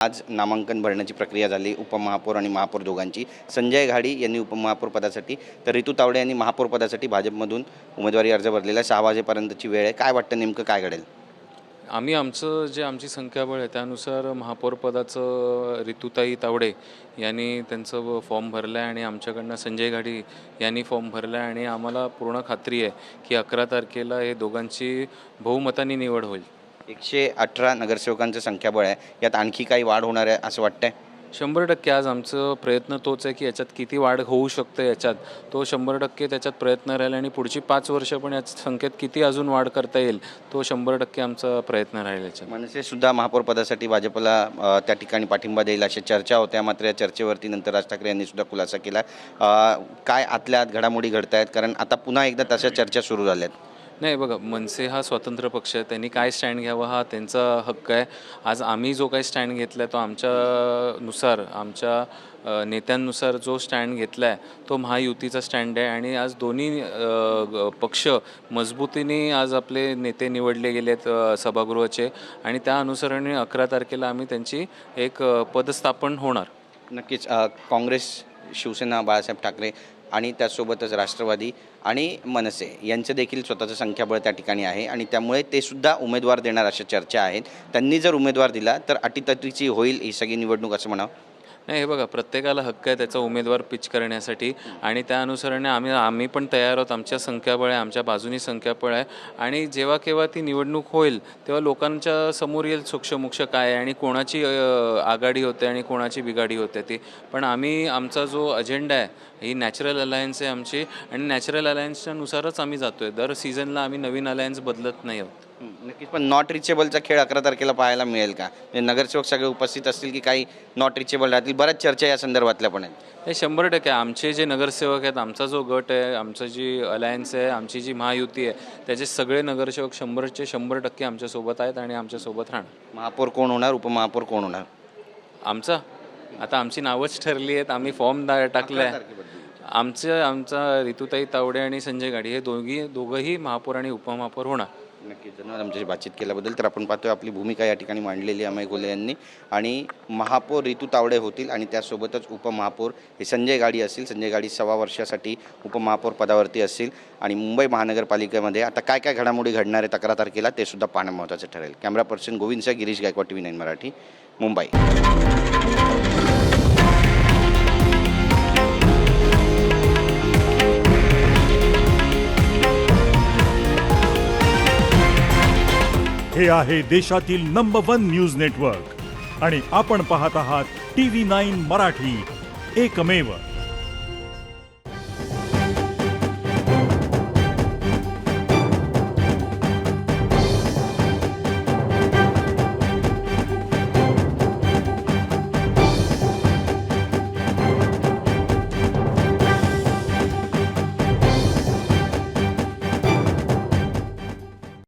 आज नामांकन भरण्याची प्रक्रिया झाली उपमहापौर आणि महापौर दोघांची। संजय घाडी यांनी उपमहापौर पदासाठी तर ऋतू तावडे यांनी महापौर पदासाठी भाजपमधून उमेदवारी अर्ज भरलेला 6 वाजेपर्यंतची वेळ आहे। काय वाटतं नेमकं काय घडेल? आमची संख्याबळ आहे त्यानुसार महापौर पदाचं ऋतुताई तावडे यांनी त्यांचं फॉर्म भरलं आहे आणि आमच्याकडनं संजय घाडी यांनी फॉर्म भरला आहे आणि आम्हाला पूर्ण खात्री आहे की 11 तारखेला हे दोघांची बहुमताने निवड होईल। 118 नगरसेवकांचं संख्याबळ आहे, यात आणखी काही वाढ होणार आहे असं वाटतंय? 100% आज आमचं प्रयत्न तोच आहे की याच्यात किती वाढ होऊ शकते याच्यात तो 100% त्याच्यात प्रयत्न राहील आणि पुढची 5 वर्ष पण याच्या संख्येत किती अजून वाढ करता येईल तो 100% आमचा प्रयत्न राहील याच्यात। मनसे सुद्धा महापौर पदासाठी भाजपला त्या ठिकाणी पाठिंबा देईल अशा चर्चा होत्या, मात्र या चर्चेवरती नंतर राज ठाकरे यांनी सुद्धा खुलासा केला। काय आतल्या आत घडामोडी घडत आहेत? कारण आता पुन्हा एकदा तशा चर्चा सुरू झाल्यात। नाही बघा, मनसे हा स्वतंत्र पक्ष आहे, त्यांनी काय स्टँड घ्यावा हा त्यांचा हक्क आहे। आज आम्ही जो काही स्टँड घेतला आहे तो आमच्या नेत्यांनुसार जो स्टँड घेतला आहे तो महायुतीचा स्टँड आहे आणि आज दोन्ही पक्ष मजबूतीने आज आपले नेते निवडले गेले आहेत सभागृहाचे आणि त्या अनुसरणाने 11 तारखेला आम्ही त्यांची एक पदस्थापन होणार। नक्कीच काँग्रेस, शिवसेना, बाळासाहेब ठाकरे आणि त्यासोबतच राष्ट्रवादी आणि मनसे यांचं देखील स्वतःचं संख्याबळ त्या ठिकाणी आहे आणि त्यामुळे ते सुद्धा उमेदवार देणार अशा चर्चा आहेत। त्यांनी जर उमेदवार दिला तर अटीतटीची होईल ही सगळी निवडणूक असं म्हणावं? नाही, हे बघा, प्रत्येकाला हक्क आहे त्याचा उमेदवार पिच करण्यासाठी आणि त्या अनुसरणे आम्ही पण तयार आहोत। आमच्या संख्याबळ आहे, आमच्या बाजूनी संख्याबळ आहे आणि जेव्हा केव्हा ती निवडणूक होईल तेव्हा लोकांच्या समोर येईल सूक्ष्म काय आहे आणि कोणाची आघाडी होते आणि कोणाची बिघाडी होते ती। पण आमचा जो अजेंडा आहे ही नॅचरल अलायन्स आहे आमची आणि नॅचरल अलायन्सच्या नुसारच आम्ही जातो आहे। दर सीझनला आम्ही नवीन अलायन्स बदलत नाही आहोत। नक्कीच, पण नॉट रिचेबलचा खेळ 11 तारखेला पाहायला मिळेल का? नगरसेवक सगळे उपस्थित असतील की काही नॉट रिचेबल राहतील? बऱ्याच चर्चा या संदर्भातल्या पण आहेत। हे 100% आमचे जे नगरसेवक आहेत, आमचा जो गट आहे, आमचं जी अलायन्स आहे, आमची जी महायुती आहे त्याचे सगळे नगरसेवक 100चे 100% आमच्यासोबत आहेत आणि आमच्यासोबत राहणार। महापौर कोण होणार, उपमहापौर कोण होणार? आता आमची नावच ठरली आहेत, आम्ही फॉर्म टाकला आहे। आमचा ऋतुताई तावडे आणि संजय घाडी हे दोघंही महापौर आणि उपमहापौर होणार। नक्कीच, धन्यवाद आमच्याशी बातचीत केल्याबद्दल। तर आपण पाहतोय आपली भूमिका या ठिकाणी मांडलेली अमय घोले यांनी आणि महापौर ऋतू तावडे होतील आणि त्यासोबतच उपमहापौर हे संजय घाडी असतील। संजय घाडी 6 वर्षासाठी उपमहापौर पदावरती असतील आणि मुंबई महानगरपालिकेमध्ये आता काय काय घडामोडी घडणार आहे 11 तारखेला ते सुद्धा पाहणं महत्त्वाचं ठरेल। कॅमेरा पर्सन गोविंदसह गिरीश गायकवाड, TV9 मराठी, मुंबई। हे आहे देशातील नंबर 1 न्यूज नेटवर्क आणि आपण पाहत आहात TV9 मराठी, एकमेव।